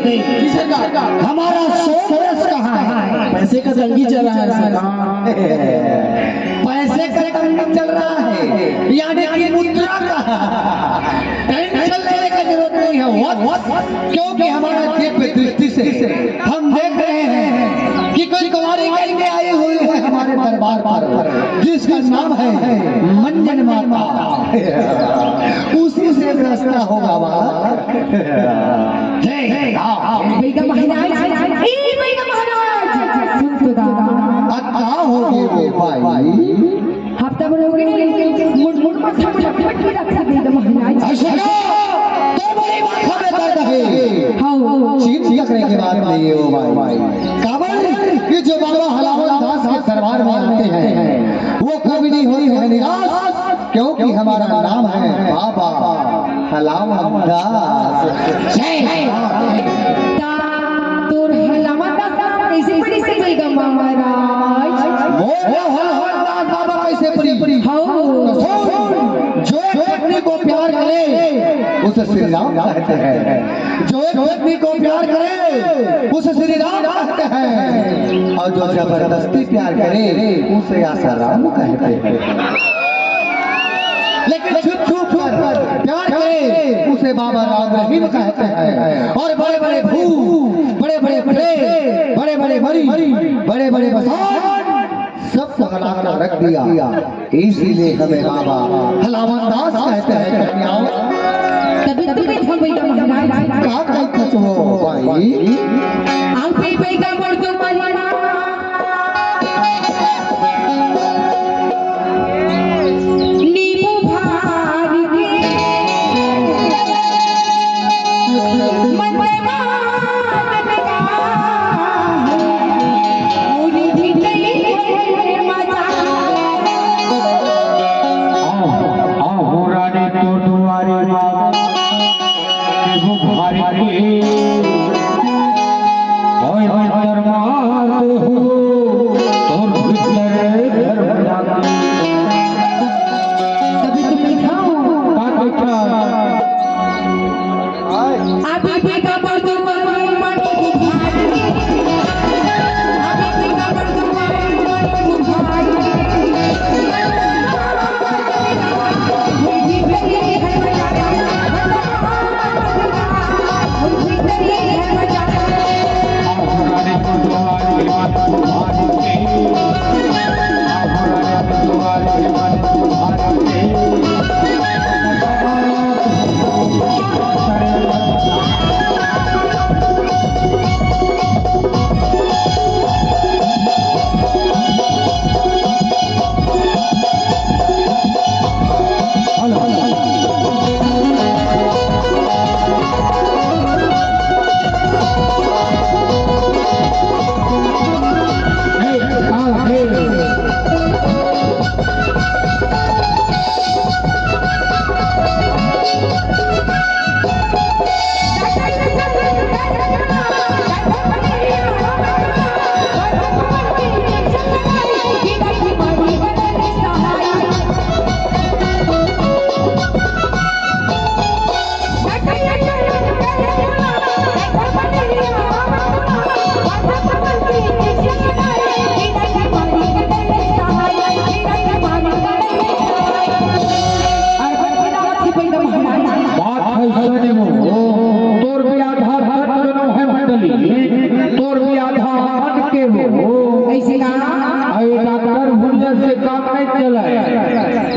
किसे का? हमारा 100 वर्ष कहाँ है? पैसे का तंगी चल रहा है पैसे का तंगी चल रहा है, यानी कि मुद्रा का टेंशन लेने का जरूरत नहीं है। क्योंकि हमारा दिव्य दृष्टि से हम देख रहे हैं कि कोई कुमारी कन्या आई हुई है हमारे दरबार पर, जिसका नाम है मंजन माता। उसी से रास्ता होगा बाबा। बेगा महाराज, ए बेगा महाराज, सुन तो दादा। कहाँ होगी वो भाई? हफ्ता भर हो गए, मुड़ माथा में लपट के रखा बेगा महाराज। अशोका, तो बड़ी माथा में दर्द है। हाँ, चिंता करने की बात नहीं है वो भाई। काबल ये जो बाबा हलावत दास के दरबार में आते हैं, वो कभी नहीं होती है निराश, क्योंकि हमारा नाम है बाबा हलावत दास। तोर हलावत दास कैसे पड़ी से बेगा महाराज? वो हलावत दास बाबा कैसे पड़ी? हाँ, जो एक पत्नी को प्यार करे उसे श्री राम कहते हैं, जो एक पत्नी को प्यार करे उसे श्री राम कहते हैं, और जो जबरदस्ती प्यार करे उसे आसाराम कहते हैं। लेकिन छुप छुप कर प्यार करे उसे बाबा राम रहीम कहते हैं। और बड़े बड़े भूत, बड़े बड़े प्रेत, बड़े बड़े मरी, बड़े बड़े बसान सब हला कर रख दिया, इसीलिए हमें बाबा हलावत दास कहते हैं। तभी हम बेगा महाराज कहाँ कहते हो भाई? आप ही बेगा मर्दों वाला नींबू भार के मन में मान लगा, मुझे भी नहीं है मजा। आहो रानी तो तुम्हारी बात वो भारी होय दरबार हो और भीतर घर जाती तभी तुम दिखाओ आप ही बेगा मर्दों वाला मन को भार के, आप ही बेगा मर्दों वाला मन को भार के, मुझे भी नहीं है मजा।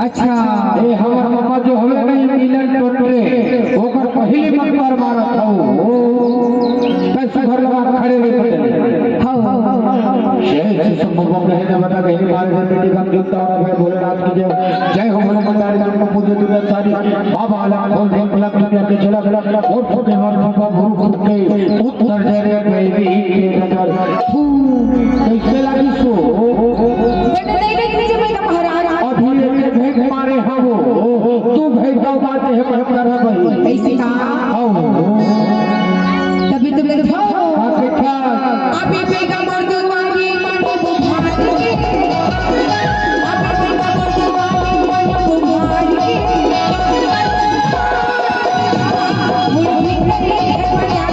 अच्छा ए हमर मामा जो हमें नहीं मिलन टोटरे ओकर पहली बार मारा था वो कैसे घर लगा के खड़े रहे पड़े। हां जय सब भगवान कहने बता कहीं मारे से बेटी का देवता और है भोलेनाथ की जय हो भगवान तारी नाम को पूजे दुनिया सारी बाबा आला बोल बोल पलक दुनिया के चला चला और फोटे मार बाबा भूल भूल के उत्तर जरे बेबी के नजर कैसे लगी सो बेटे नहीं कीजिए बेटा महाराज अभी एक भेंट मारे हो तू भेंट का बात है पर कर भाई ऐसे कहा आओ तभी तुम लोग खाओ देखा अभी बेगा मर्दों वाली मन को भार के, अभी बेगा मर्दों वाली मन को भार के, मुझे भी नहीं है मजा।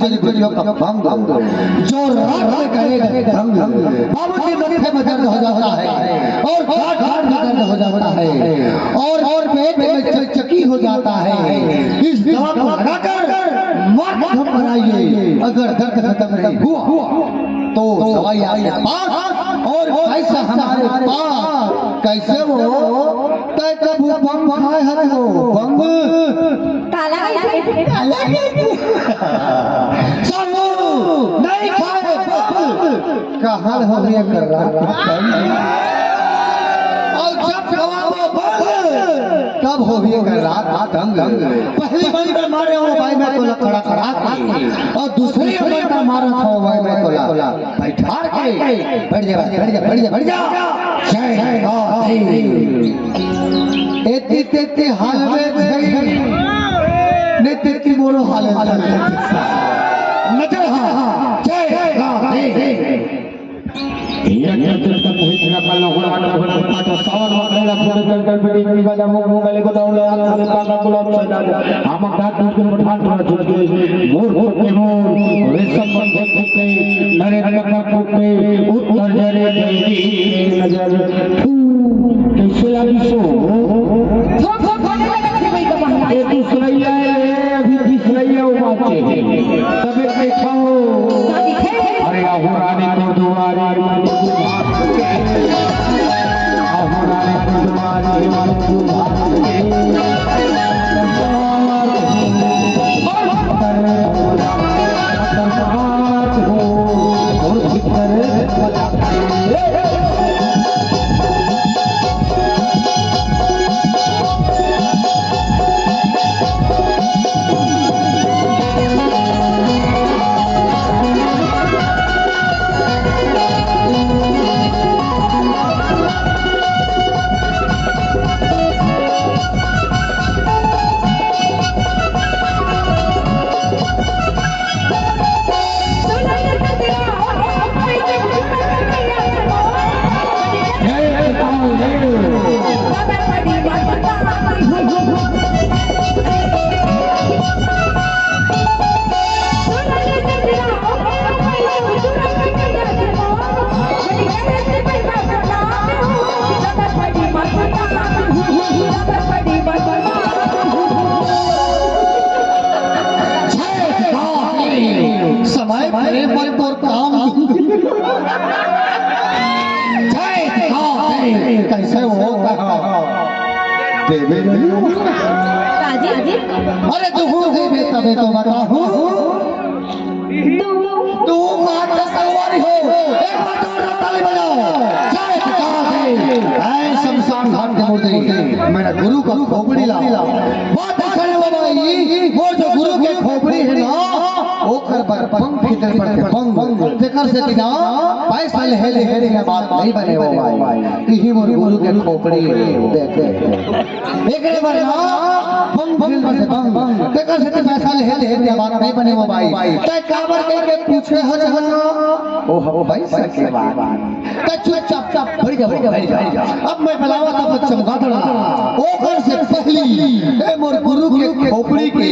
जड़ी बूटियों का भंग जो रात में करे भंग बाबू के मत्थे में दर्द हो जाता है और घाट घाट में दर्द हो जाता है और पेट में चकचकी हो जाता है। इस दवा को लगाकर मर्द बनाइए। अगर दर्द खत्म नहीं हुआ तो दवाई आपके पास और कैसे हमारे पास कैसे वो तय कब बम खाए हरे हो बम काला चलो नहीं खाए कहाँ हो ये कर रहा और जब गवाओ बंद तब हो ये कर रहा दंग पहली बंद में मारे हो भाई मैं तो खड़ा खड़ा और दूसरी बंद में मारा था भाई मैं तो बैठा के बैठ जा बैठ जा बैठ जा बैठ जा जय एती तेती हाल में ने तेती मोरो हाल नजर हां जय ये चल तक पहुंचना पाला हुआ पाटा सावन वाला पूरे चल बड़ी वाला मुंह गले को दौड़ लगा साले पाला गुलाब सजा हम घाट के पठान थोड़ा छूट गए मोर के मोर रेशम बंधे फूके नरे नगर फूके उत्तर जरे तेरी नजर कैसे लगी सो थोक थोक होने लगा थे भाई का बहाना ये तू सुनैया है अभी भी सुनैया वो बात है तबे बैठा हो अरे आहुराने को दुआरे माने आहुराने को दुआरे माने समय मेरे पर तो काम कैसे होगा देवे राजी अरे तू हो देवे तबे तो बताऊं तू माता सवारी हो एक बार जोर ताली बजाओ जय ऐ शमशान घाट के मूर्ति मेरा गुरु का खोपड़ी ला बात करे वो भाई वो जो गुरु के खोपड़ी है ना ओकर पर पंख भीतर पर के पंग देकर से बिना पैसा हेले हेले के बात नहीं बने हो भाई यही मोर गुरु के खोपड़ी देख एकरे बार ना पंग भीतर से पंग देकर से पैसा हेले हेले के बात नहीं बने हो भाई तय काबर के पूछे हो जहन ओ हो भाई सके बात तय चुपचाप चुप बढ़ जा अब मैं बुलावा तब चमका दड़ा ओकर से पहली ए मोर गुरु के खोपड़ी के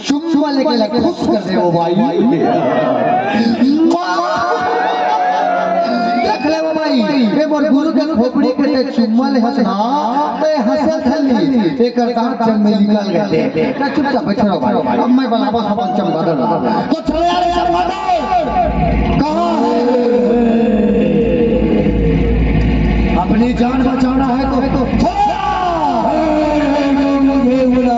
चुम्मा लेके लगे खुश कर दे वो भाई देख ले वो भाई ए मोर गुरु के खोपड़ी के चुम्मा ले हंसना ते हंसे थली एक दांत जंग में निकल गए ना चुपचाप बैठो भाई अब मैं बुलावा सब चमका दड़ा तो चलो यार चमका दो कहां है अपनी जान बचाना है तो मुझे बुला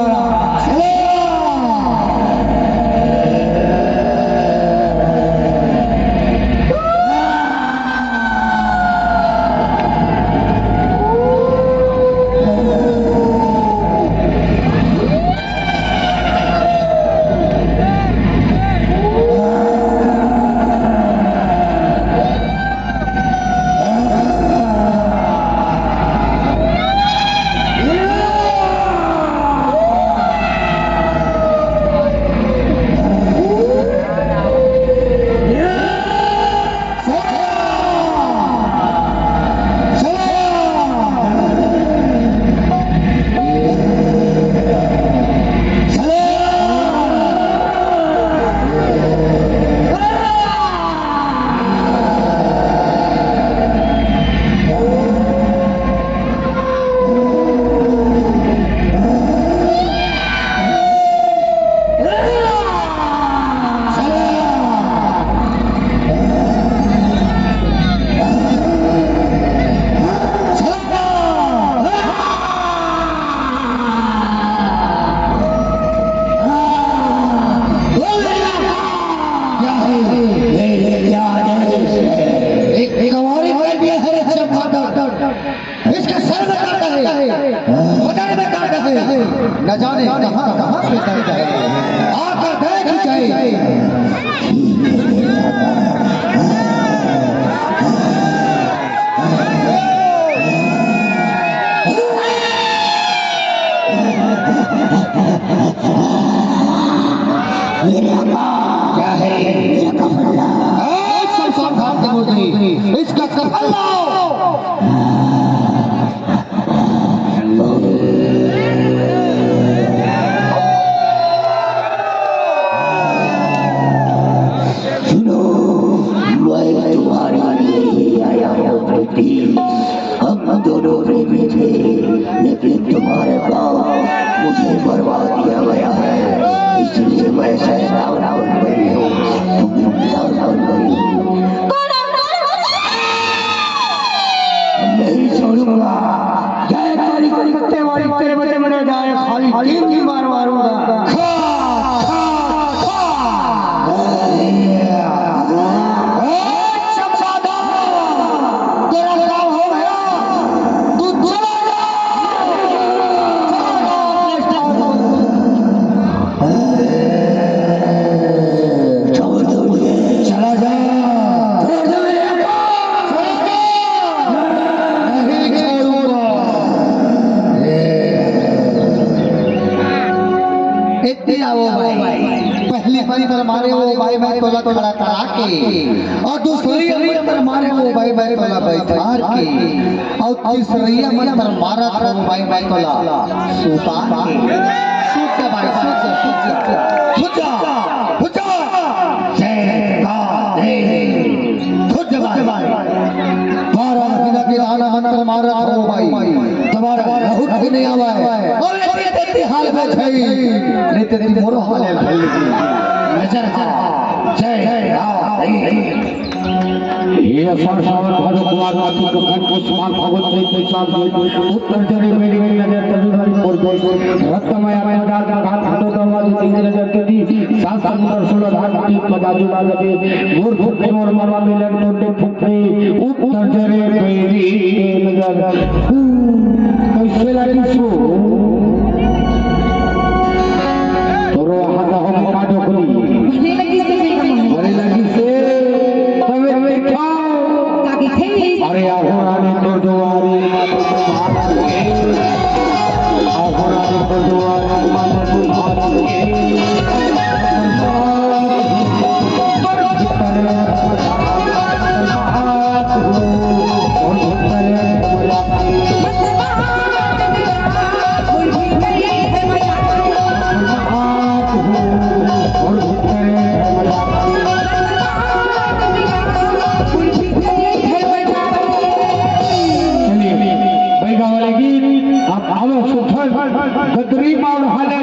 न जाने कहां कहां से दर्द है, आकर देख जाए। क्या है सब खाते मुर्गी, इसका कफन लाओ। सुनो, मैं तुम्हारे लिए आया हूँ बेटी। हम दोनों प्रेमी थे, लेकिन तुम्हारे बाप मुझे बर्बाद किया गया है, इसलिए मैं शहजाद बन गई हूँ, तुम सावधान बन गई हो। नहीं छोड़ूंगा, जय काली काली कुत्ते वाली तेरे बच्चे मरे जाए, खाली तीन की मार मारूंगा। पहली मंत्र मारे वो भाई भाई तोला तोला करा के, और दूसरी मंत्र मारे वो भाई भाई तोला बैठार के, और तीसरी मंत्र मारा था वो भाई भाई तोला सुता के। सुत जा भाई, सुत जा, सुत जा, सुत जा, जय सुत जा भाई। मारा बिना के आना आना मारा वो भाई तुम्हारा हुट भी नहीं आवा है, और ये देखती हाल में छई नहीं तेरी मोरो हाल है नजर जय ये सरसावन भरो कुमार मातु का खन पुष्पान भगवत से पैसा उत्तर जरे मेरी नजर तजुदारी पर गई रत्नमय मैदान का घाट हाथों दरवाजे तीन नजर के दी सात समुद्र सोलह घाट की मजाजू ना लगे मोर फुकरे मोर मरवा में लग टोटे फुकरे उत्तर जरे मेरी नजर कैसे लगी सो तोरो हाथ हम काटो खुली अरे लगी से अरे आहोरानी तो दुआरी आहोरानी तो दुआरी मन तुम्हारी गदरी मार हाले